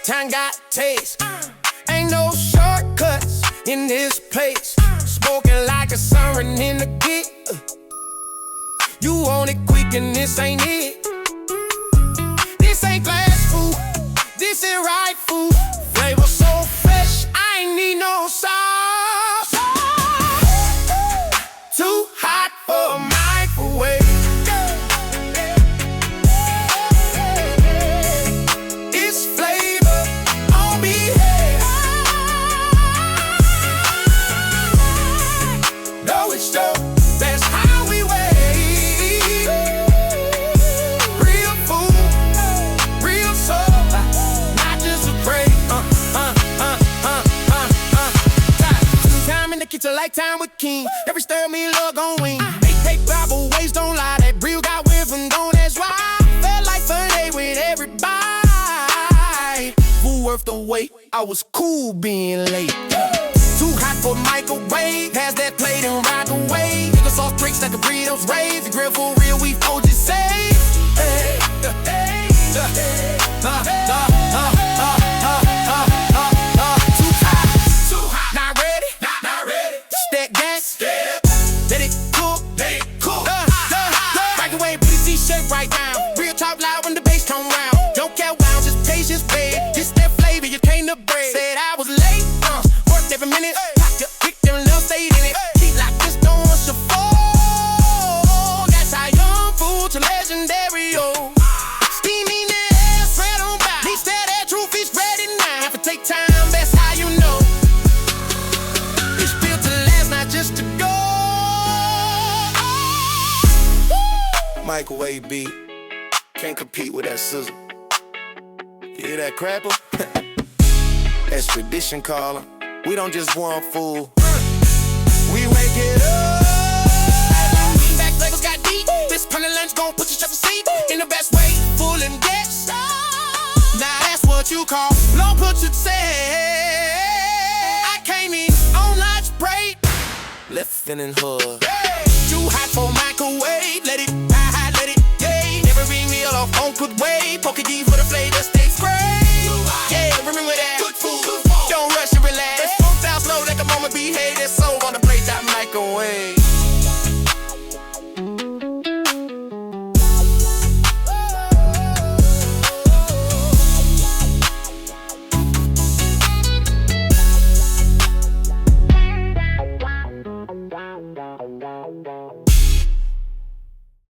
time got taste. Ain't no shortcuts in this place. Spoken like a siren in the gate. You want it quick and this ain't it. This ain't fast food, this is right food. Flavor so fresh, I ain't need no sauce. Too hot for a microwave. It's flavor on me. No, it's dope. That's how we wait. Real food, real soul, not just a break. Time in the kitchen like time with King. Every stir me love gon' win. They take Bible ways, don't lie. That brew got wisdom, don't that's why. Felt like Sunday with every bite. Food worth the wait, I was cool being late. Too hot for microwave. Pass that plate and ride away. Nigga sauce drinks like the burritos raised. The grill for real, we OG safe. Hey, hey, too hot, not ready. Stack gas, let it cook. Microwave, put his T-shirt right now. Real talk loud when the bass come round. Don't care wow, just patience, babe. This that flavor, you can't upgrade. Said I was late, worked every minute. Pocket, pick them little stayed in it. Keep like this, don't want your fall. That's how young food to legendary, oh. Steaming air, spread on by. He said that truth is ready now. Have to take time, that's how you know. It's built to last, not just to go. Microwave beat, can't compete with that sizzle. You hear that crackle? That's tradition, calling. We don't just want food, we wake it up. Back flavors got deep. This kind of lunch gon' put you to sleep in the best way, full and guest. Now that's what you call long put you say. I came in on lunch break, lifting in hood. Too hot for microwave. Let it ride, let it day. Every meal off on good way. Poke it deep for the flavors.